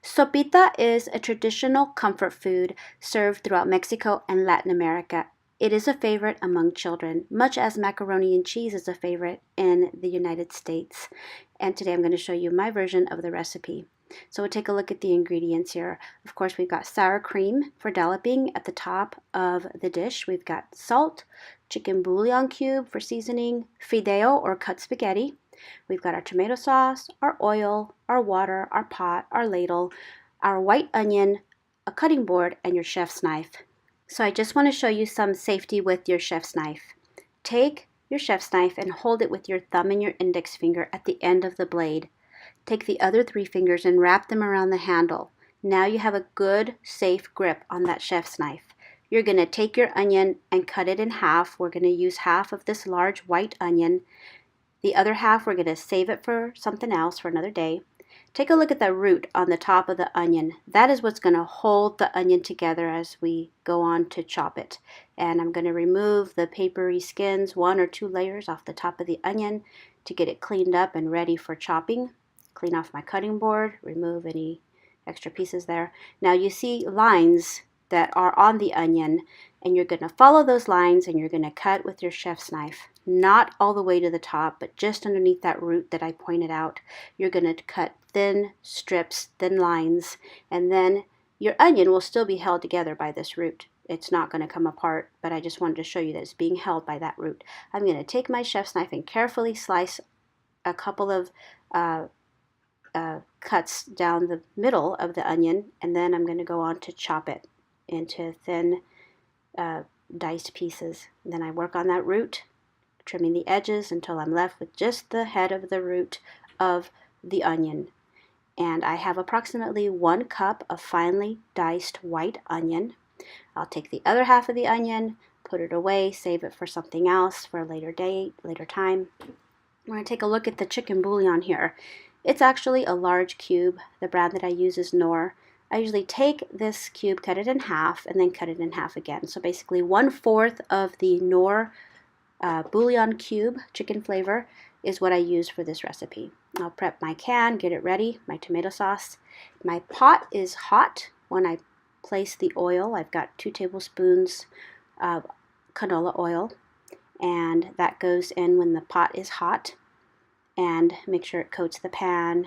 Sopita is a traditional comfort food served throughout Mexico and Latin America. It is a favorite among children, much as macaroni and cheese is a favorite in the United States. And today I'm going to show you my version of the recipe. So we'll take a look at the ingredients here. Of course, we've got sour cream for dolloping at the top of the dish. We've got salt, chicken bouillon cube for seasoning, fideo or cut spaghetti. We've got our tomato sauce, our oil, our water, our pot, our ladle, our white onion, a cutting board, and your chef's knife. So I just want to show you some safety with your chef's knife. Take your chef's knife and hold it with your thumb and your index finger at the end of the blade. Take the other 3 fingers and wrap them around the handle. Now you have a good, safe grip on that chef's knife. You're going to take your onion and cut it in half. We're going to use half of this large white onion. The other half, we're going to save it for something else for another day. Take a look at the root on the top of the onion. That is what's going to hold the onion together as we go on to chop it. And I'm going to remove the papery skins, 1 or 2 layers off the top of the onion to get it cleaned up and ready for chopping. Clean off my cutting board, remove any extra pieces there. Now you see lines that are on the onion, and you're going to follow those lines and you're going to cut with your chef's knife. Not all the way to the top, but just underneath that root that I pointed out. You're going to cut thin strips, thin lines, and then your onion will still be held together by this root. It's not going to come apart, but I just wanted to show you that it's being held by that root. I'm going to take my chef's knife and carefully slice a couple of cuts down the middle of the onion, and then I'm going to go on to chop it into thin diced pieces. And then I work on that root, trimming the edges until I'm left with just the head of the root of the onion. And I have approximately 1 cup of finely diced white onion. I'll take the other half of the onion, put it away, save it for something else for a later date, later time. We're going to take a look at the chicken bouillon here. It's actually a large cube. The brand that I use is Knorr. I usually take this cube, cut it in half, and then cut it in half again. So basically 1/4 of the Knorr bouillon cube, chicken flavor, is what I use for this recipe. I'll prep my can, get it ready, my tomato sauce. My pot is hot when I place the oil. I've got 2 tablespoons of canola oil, and that goes in when the pot is hot. And make sure it coats the pan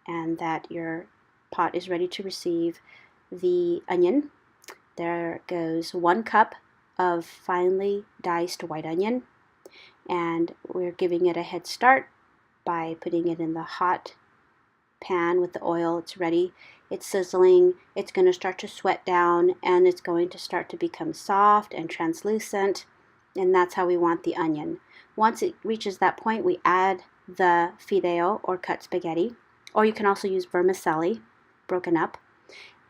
and that your pot is ready to receive the onion. There goes 1 cup of finely diced white onion, and we're giving it a head start by putting it in the hot pan with the oil. It's ready, it's sizzling, it's going to start to sweat down, and it's going to start to become soft and translucent, and that's how we want the onion. Once it reaches that point, we add the fideo or cut spaghetti, or you can also use vermicelli broken up,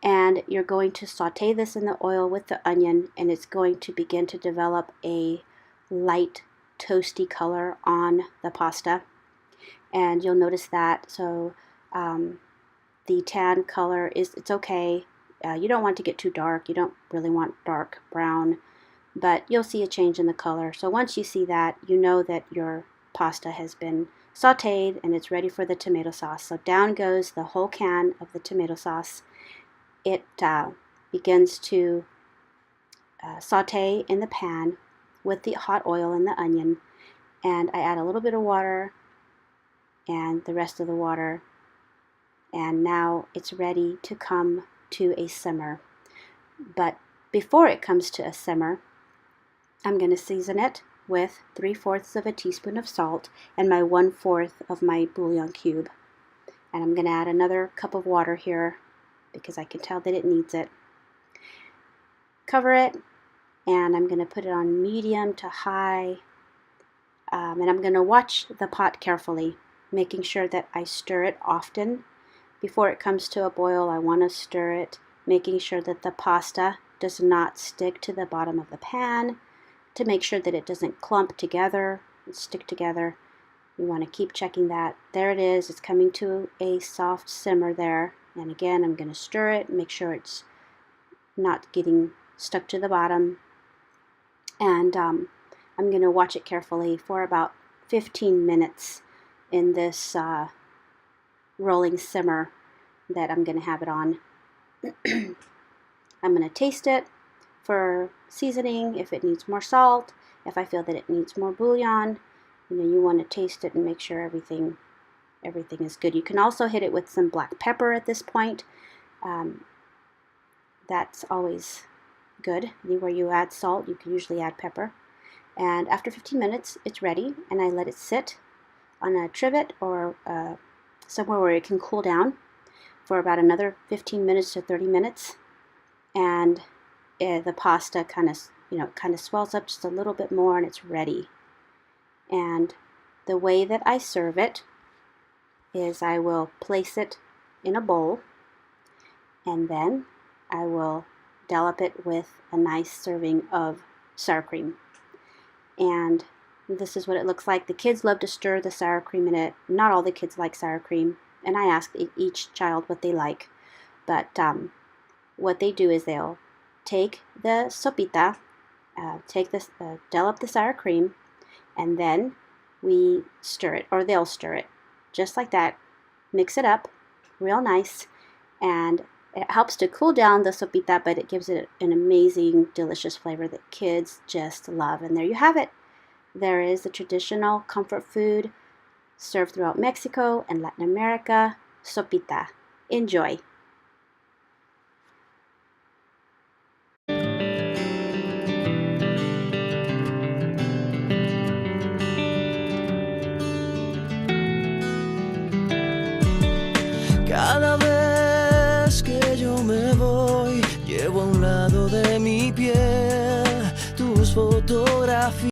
and you're going to saute this in the oil with the onion, and it's going to begin to develop a light toasty color on the pasta, and you'll notice that. So the tan color it's okay. You don't want to get too dark. You don't really want dark brown, but you'll see a change in the color. So once you see that, you know that your pasta has been sauteed and it's ready for the tomato sauce. So down goes the whole can of the tomato sauce. It begins to saute in the pan with the hot oil and the onion, and I add a little bit of water and the rest of the water, and now it's ready to come to a simmer. But before it comes to a simmer, I'm going to season it with 3/4 of a teaspoon of salt and my 1/4 of my bouillon cube. And I'm going to add another cup of water here because I can tell that it needs it. Cover it, and I'm going to put it on medium to high, and I'm going to watch the pot carefully, making sure that I stir it often. Before it comes to a boil, I want to stir it, making sure that the pasta does not stick to the bottom of the pan, to make sure that it doesn't clump together and stick together. You want to keep checking that. There it is. It's coming to a soft simmer there. And again, I'm going to stir it, make sure it's not getting stuck to the bottom. And I'm going to watch it carefully for about 15 minutes in this rolling simmer. that I'm going to have it on. I'm going to taste it for seasoning, if it needs more salt, if I feel that it needs more bouillon. You want to taste it and make sure everything is good. You can also hit it with some black pepper at this point. That's always good. Where you add salt, you can usually add pepper. And after 15 minutes, it's ready, and I let it sit on a trivet or somewhere where it can cool down for about another 15 minutes to 30 minutes. And the pasta kind of swells up just a little bit more, and it's ready. And the way that I serve it is I will place it in a bowl, and then I will dollop it with a nice serving of sour cream. And this is what it looks like. The kids love to stir the sour cream in it. Not all the kids like sour cream, and I ask each child what they like. But what they do is they'll take the sopita, dollop the sour cream, and then we stir it, or they'll stir it, just like that. Mix it up real nice, and it helps to cool down the sopita, but it gives it an amazing, delicious flavor that kids just love. And there you have it. There is the traditional comfort food served throughout Mexico and Latin America, sopita. Enjoy.